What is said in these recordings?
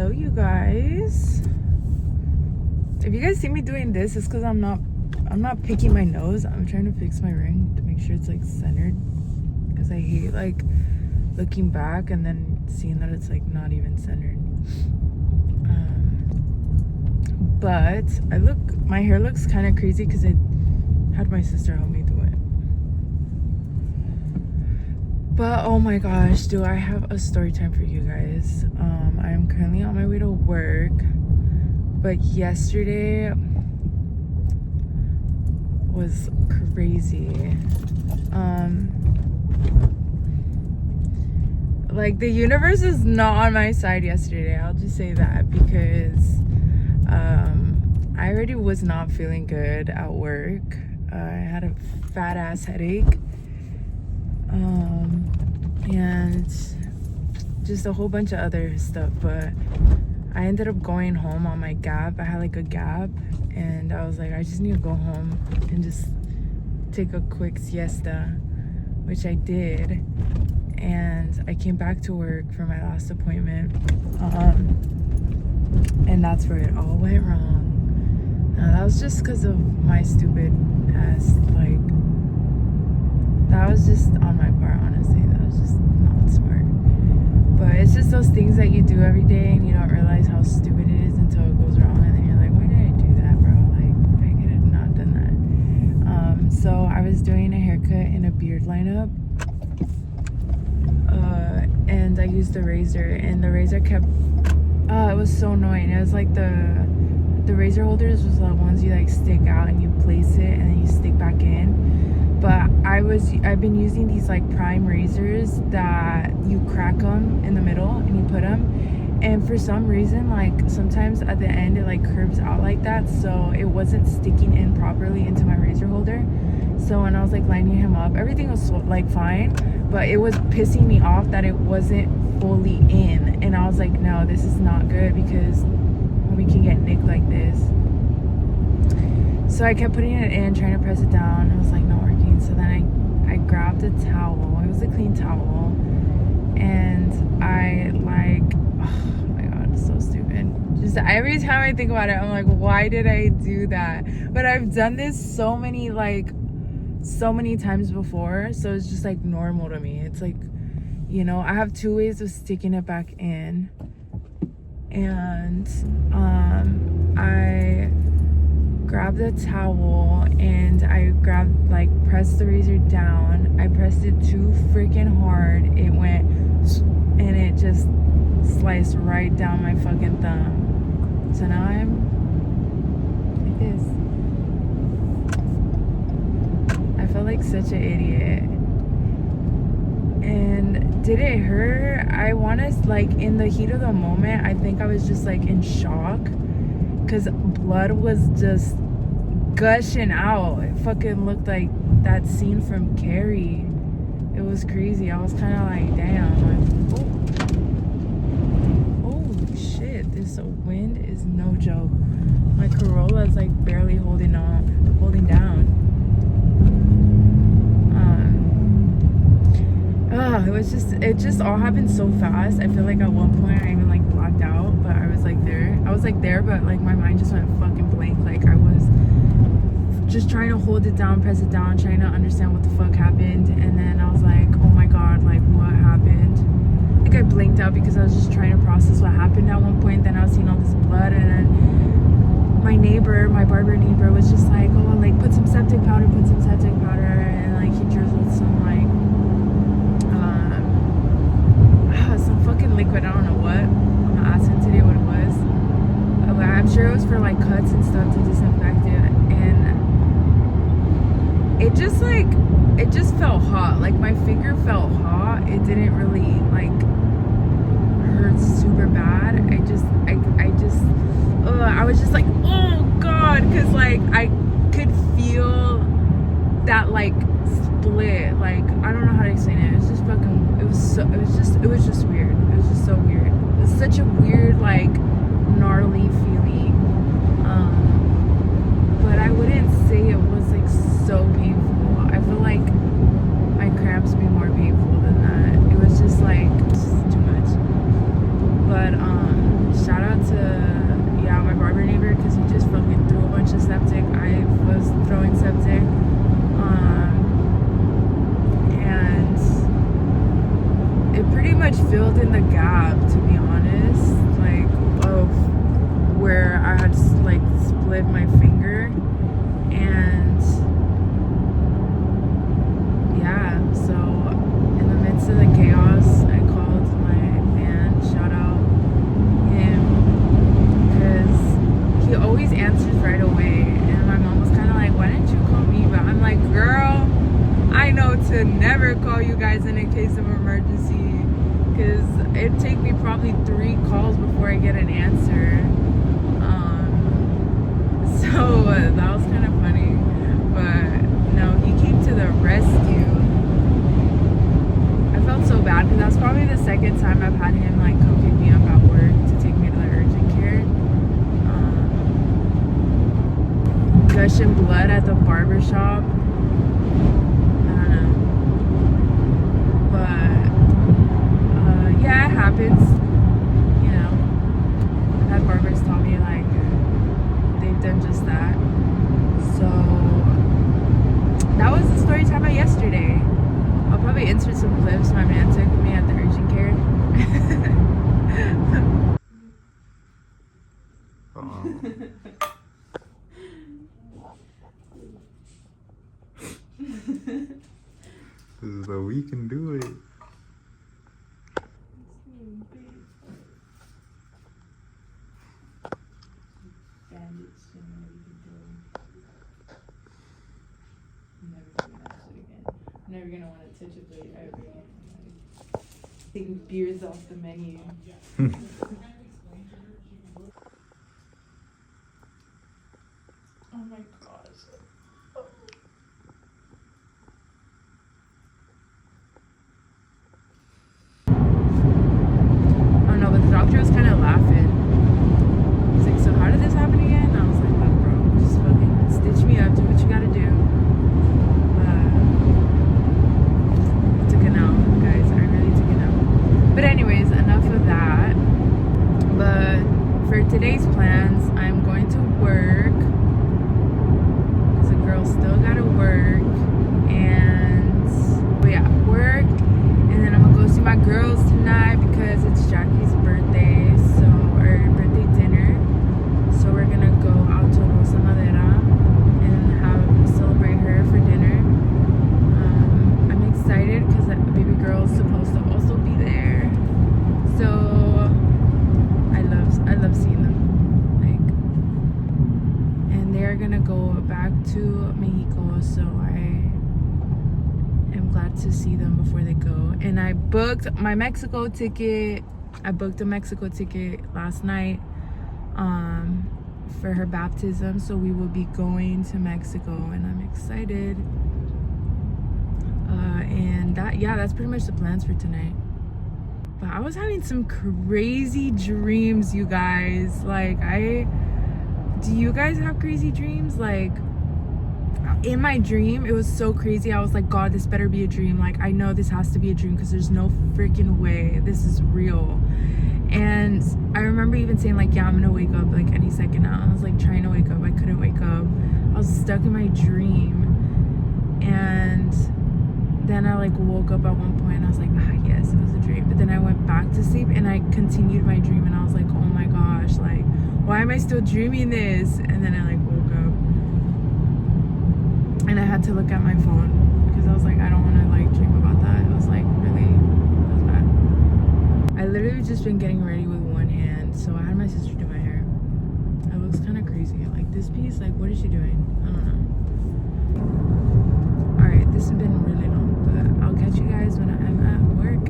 Hello, you guys. If you guys see me doing this, it's because I'm not picking my nose. I'm trying to fix my ring to make sure it's like centered, because I hate like looking back and then seeing that it's like not even centered. But my hair looks kind of crazy because I had my sister help me do it. But oh my gosh, do I have a story time for you guys. I am currently on my way to work, but yesterday was crazy. Like the universe is not on my side yesterday, I'll just say that, because I already was not feeling good at work. I had a fat ass headache, and just a whole bunch of other stuff, but I ended up going home on my gap. I had like a gap, and I was like, I just need to go home and just take a quick siesta, which I did. And I came back to work for my last appointment, and that's where it all went wrong. Now, that was just because of my stupid ass, like, that was just on my part, honestly. That was just not smart. But it's just those things that you do every day and you don't realize how stupid it is until it goes wrong, and then you're like, why did I do that, bro? Like, I could have not done that. So I was doing a haircut and a beard lineup, and I used the razor, and the razor kept, it was so annoying. It was like the razor holders was the ones you like stick out and you place it and then you stick back in. But I've been using these like prime razors that you crack them in the middle and you put them, and for some reason, like, sometimes at the end it like curves out like that, so it wasn't sticking in properly into my razor holder. So when I was like lining him up, everything was like fine, but it was pissing me off that it wasn't fully in, and I was like, no, this is not good, because we can get nicked like this. So I kept putting it in, trying to press it down. It was like not working. So then I grabbed a towel. It was a clean towel, and I like, oh my god, it's so stupid. Just every time I think about it, I'm like, why did I do that? But I've done this so many times before, so it's just like normal to me. It's like, you know, I have two ways of sticking it back in, and I grabbed the towel and I pressed the razor down. I pressed it too freaking hard. It went, and it just sliced right down my fucking thumb. So now I'm like this. I felt like such an idiot. And did it hurt? I want to, like, in the heat of the moment, I think I was just like in shock, because blood was just gushing out. It fucking looked like that scene from Carrie. It was crazy. I was kind of like, damn. Like, oh shit, this wind is no joke. My Corolla's like barely holding down. It just all happened so fast. I feel like at one point I even like blacked out, but I was like there, but like my mind just went fucking blank. Like I was just trying to hold it down, press it down, trying to understand what the fuck happened, and then I was like, oh my god, like what happened? I think I blinked out because I was just trying to process what happened at one point. Then I was seeing all this blood, and then my barber neighbor was just like, oh, like put some septic powder, and like he drizzled some like some fucking liquid, I don't know what. I'm not asking today what it was. But I'm sure it was for like cuts and stuff to disinfect it. And it just felt hot. Like my finger felt hot. It didn't really like hurt super bad. I was just like, oh god, because like I could feel that like split. Like I don't know how to explain it. It was just fucking, it was just weird. It was just so weird. It was such a weird, like, gnarly feeling. But I wouldn't say it was like so painful. I feel like my cramps be more painful than that. It was just like, just too much. But shout on to, yeah, my barber neighbor because he just fucking threw a bunch of septic. I was throwing septic. And it pretty much filled in the gap, to be honest, like of where I had like split my finger. And yeah, so in the midst of the chaos, I called my man, shout out him, because he always answers right away. And my mom was kind of like, why didn't you call me? But I'm like, girl, I know to never call you guys in a case of emergency, because it'd take me probably 3 calls before I get an answer. So that was kind of funny, but no, he came to the rescue. I felt so bad because that's probably the second time I've had him like come pick me up at work to take me to the urgent care. Gushing blood at the barbershop. I don't know, but yeah, it happens. You know, I've had barbers tell me like they've done just that. So that was the story time of yesterday. I'll probably insert some clips my man took me at the urgent care. This is the we can do it. I'm never gonna want to touch a plate ever again. Like, taking beers off the menu. Oh my gosh. Oh no, but the doctor was kind of laughing. He's like, so how did this happen again? And I was like, look, bro, just fucking stitch me up, do what you gotta do. Took an L, guys. I really took an L. But anyways, enough of that. But for today's plans, I'm going to work. Because a girl still gotta work. And but yeah, work. And then I'm gonna go see my girls tonight because it's Jackie's birthday, so or birthday dinner. So we're gonna go out to Rosa Madera and celebrate her for dinner. I'm excited because baby girl is supposed to also be there. So I love seeing them. Like, and they're gonna go back to Mexico, so I am glad to see them before they go. And I booked my Mexico ticket. I booked a Mexico ticket last night for her baptism, so we will be going to Mexico, and I'm excited. And that's pretty much the plans for tonight. But I was having some crazy dreams, you guys. Like, do you guys have crazy dreams? Like, in my dream, it was so crazy. I was like, God, this better be a dream. Like, I know this has to be a dream because there's no freaking way this is real. And I remember even saying like, yeah, I'm gonna wake up like any second now. I was like trying to wake up. I couldn't wake up. I was stuck in my dream. And then I like woke up at one point and I was like, yes, it was a dream. But then I went back to sleep and I continued my dream and I was like, oh my gosh, like, why am I still dreaming this? And then I like woke up and I had to look at my phone because I was like, I don't want to like dream about that. It was like really, it was bad. I literally just been getting ready with one hand. So I had my sister do my hair. It looks kind of crazy. Like this piece, like what is she doing? I don't know. All right, this has been really long, but I'll catch you guys when I'm at work.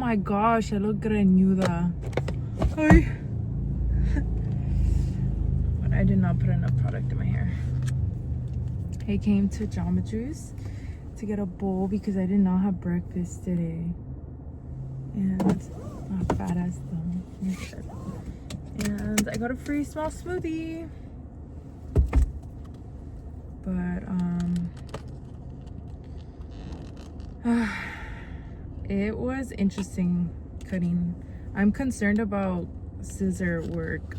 my gosh, I look greñuda. Ay. But I did not put enough product in my hair. I came to Jamba Juice to get a bowl because I did not have breakfast today. And not fat ass though. And I got a free small smoothie. But it was interesting cutting. I'm concerned about scissor work,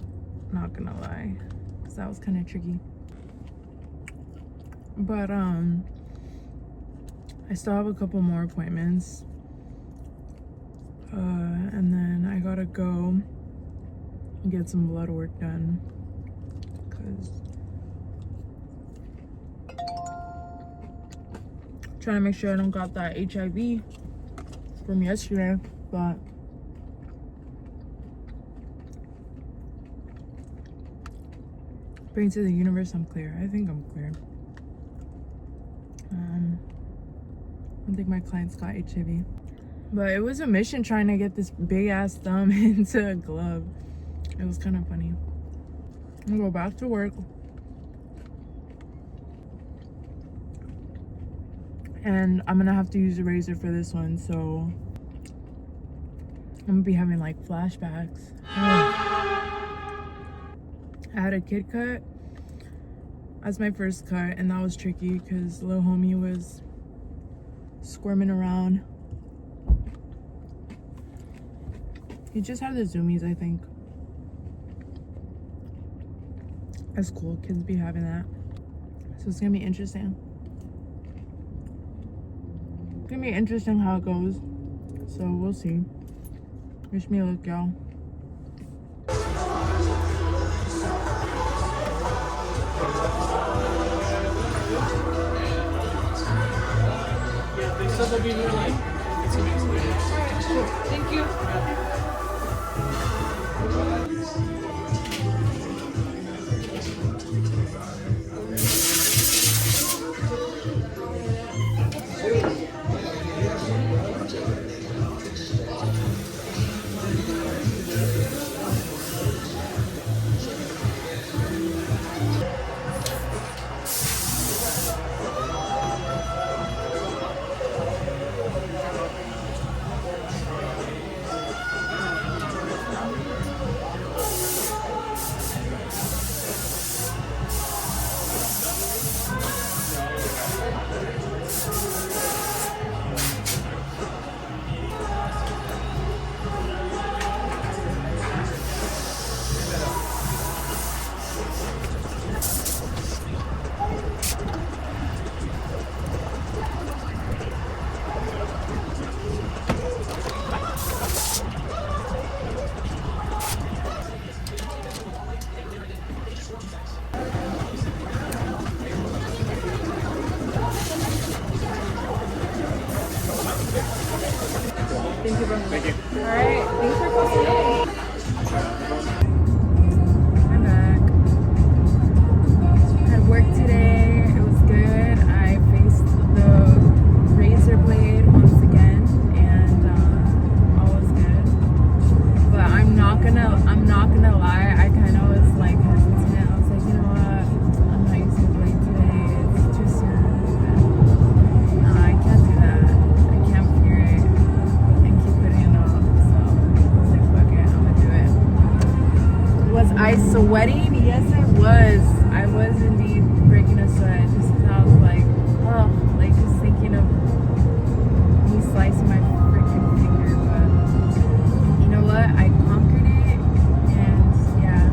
not gonna lie, because that was kind of tricky. But I still have a couple more appointments, and then I gotta go and get some blood work done, because trying to make sure I don't got that HIV from yesterday. But bring to the universe, I'm clear. I think I'm clear. I don't think my clients got HIV. But it was a mission trying to get this big ass thumb into a glove. It was kind of funny. I'm gonna go back to work. And I'm gonna have to use a razor for this one, so I'm gonna be having like flashbacks. I had a kid cut as my first cut, and that was tricky because little homie was squirming around. He just had the zoomies, I think. That's cool, kids be having that. So it's gonna be interesting. It's gonna be interesting how it goes. So we'll see. Wish me luck, y'all. They said they'll be here like 2 weeks later. Alright, cool. Thank you. Thank you, bro. Thank you. Alright, thanks for posting. I'm back. Had work today. It was good. I faced the razor blade once again, and all was good. But I'm not gonna lie. I kind of was like hesitant. I was like, you know what? I'm not using the blade today. It's too soon. No, I can't do that. I can't fear it and keep putting it off. So I was like, fuck it. I'm gonna do it. Was I sweating? Yes, I was. I was indeed breaking a sweat just because I was like, oh, like just thinking of me slicing my freaking finger. But you know what? I conquered it, and yeah,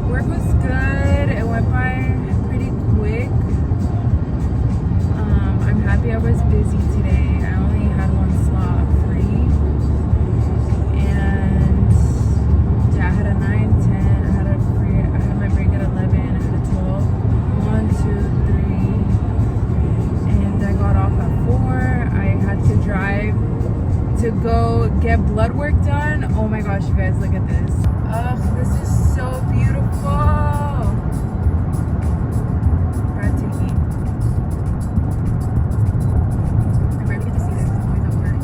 work was good. It went by pretty quick. I'm happy I was busy today. I only had one slot free, and yeah, I had a 9, 10. I had my break at 11. I had a 12. 1, 2, 3, and I got off at 4. I had to drive to go get blood work done. Oh my gosh, you guys, look at this. Ugh, this is so beautiful. Breathtaking. I barely get to see this. It's always at work.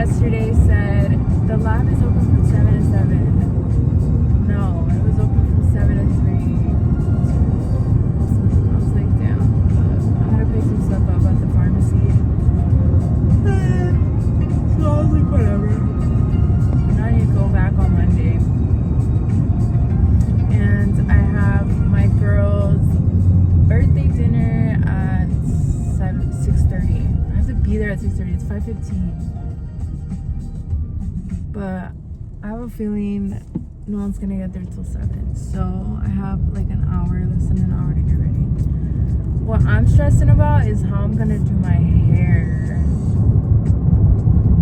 yesterday said the lab is open from 7 to 7. No, it was open from 7 to 3. I was like, damn. I had to pick some stuff up at the pharmacy. So I was like, whatever. Now I need to go back on Monday. And I have my girls' birthday dinner at 6:30. I have to be there at 6:30. It's 5:15. But I have a feeling no one's gonna get there till 7. So I have like an hour, less than an hour to get ready. What I'm stressing about is how I'm gonna do my hair.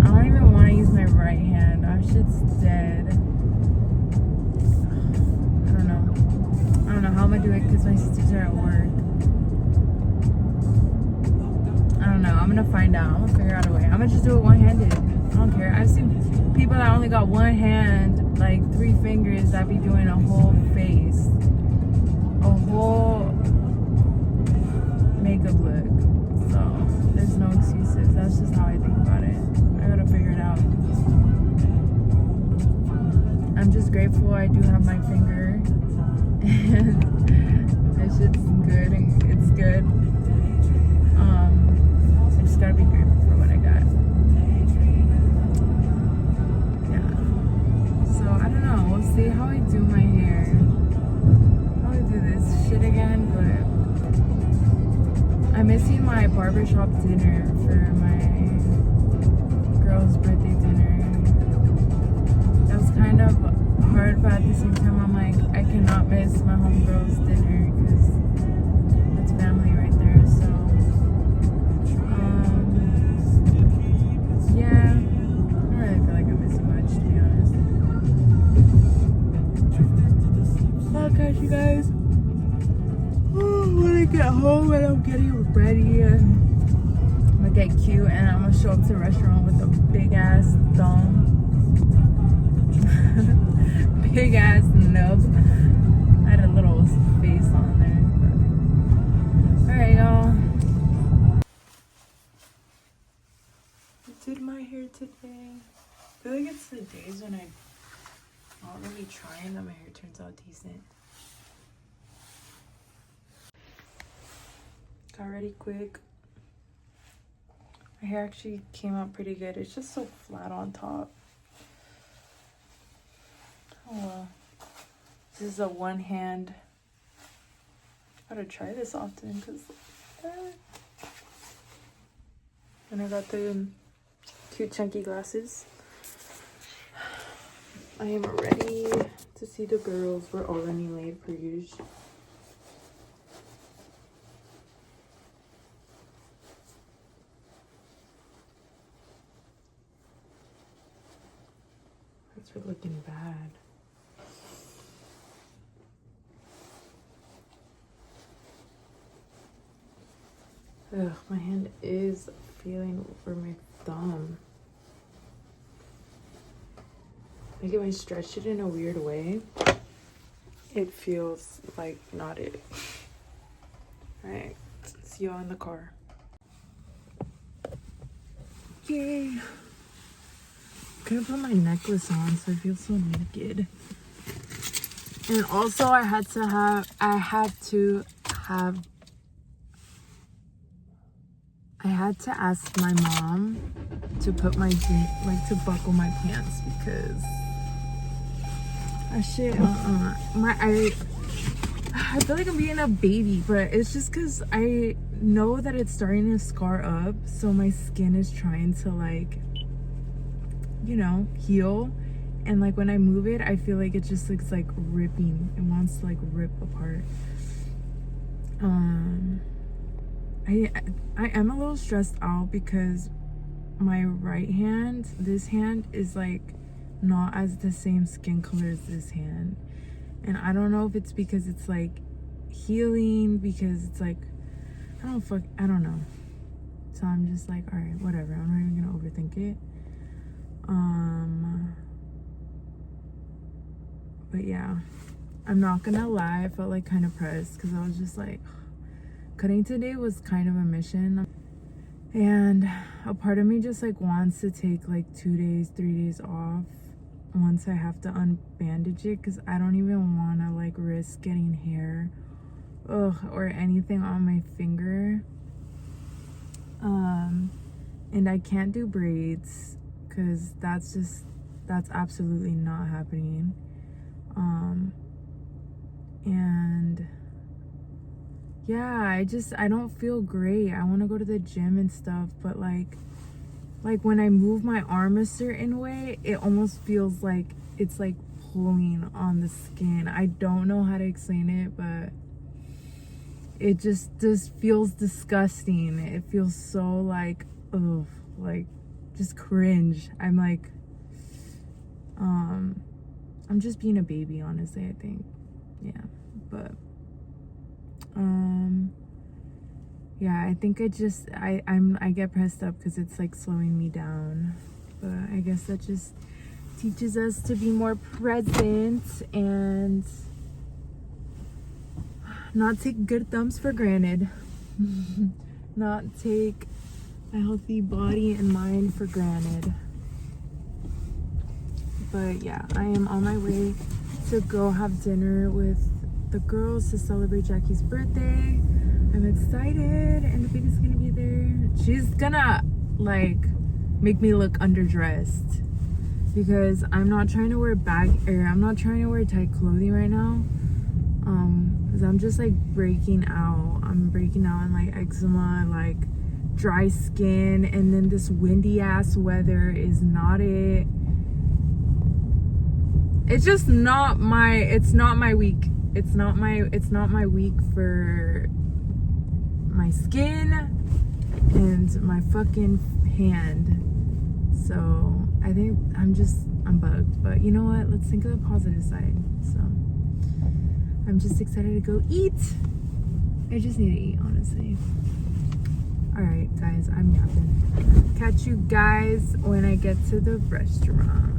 I don't even want to use my right hand. That shit's dead. I don't know how I'm gonna do it because my sisters are at work. I don't know. I'm gonna find out. I'm gonna figure out a way. I'm gonna just do it one-handed. I don't care. I've seen people that only got one hand, like 3 fingers, that be doing a whole face, a whole makeup look. So there's no excuses. That's just how I think about it. I gotta figure it out. I'm just grateful I do have my finger, and this shit's good. It's good. I just gotta be grateful for what I got. So I don't know, we'll see how I do my hair. Probably do this shit again, but I'm missing my barbershop dinner for my girl's birthday dinner. That was kind of hard, but at the same time I'm like, I cannot miss my homegirl's dinner because that's family right there. So yeah, I don't really feel like I'm missing much, to be honest. Oh gosh, you guys. When I get home and I'm getting ready, I'm gonna get cute and I'm gonna show up to the restaurant with a big ass thong. Big ass nub. I had a little face on there. Alright, y'all. I did my hair today. I feel like it's the days when I'm not really trying that my hair turns out decent. Got ready quick. My hair actually came out pretty good. It's just so flat on top. Oh well. This is a one hand. Gotta try this often because. And I got the cute chunky glasses. I am ready to see the girls. We're all running late per usual. We're looking bad. Ugh, my hand is feeling over my thumb. Like if I stretch it in a weird way, it feels like not it. Alright, see y'all in the car. Yay! Couldn't put my necklace on, so I feel so naked. And also I had to ask my mom to put my to buckle my pants because that shit I feel like I'm being a baby, but it's just because I know that it's starting to scar up, so my skin is trying to like, you know, heal, and like when I move it I feel like it just looks like ripping. It wants to like rip apart. I am a little stressed out because my right hand, this hand is like not as the same skin color as this hand, and I don't know if it's because it's like healing, because it's like I don't know. So I'm just like, all right, whatever, I'm not even gonna overthink it. But yeah, I'm not gonna lie, I felt like kind of pressed because I was just like, cutting today was kind of a mission. And a part of me just like wants to take like 2 days, 3 days off once I have to unbandage it, because I don't even want to like risk getting hair or anything on my finger. And I can't do braids because that's absolutely not happening. And yeah, I don't feel great. I want to go to the gym and stuff, but like when I move my arm a certain way, it almost feels like it's like pulling on the skin. I don't know how to explain it, but it just feels disgusting. It feels so like, ugh, like just cringe. I'm like, I'm just being a baby, honestly, I think. Yeah, but yeah, I think I get pressed up because it's like slowing me down. But I guess that just teaches us to be more present and not take good thumbs for granted. Not take a healthy body and mind for granted. But yeah, I am on my way to go have dinner with the girls to celebrate Jackie's birthday. I'm excited, and the baby's gonna be there. She's gonna like make me look underdressed because I'm not trying to wear I'm not trying to wear tight clothing right now. Because I'm just like breaking out. I'm breaking out in like eczema, like dry skin, and then this windy ass weather is not it. It's just not my week. It's not my week for my skin and my fucking hand. So I think I'm bugged. But you know what? Let's think of the positive side. So I'm just excited to go eat. I just need to eat, honestly. Alright guys, I'm yapping. Catch you guys when I get to the restaurant.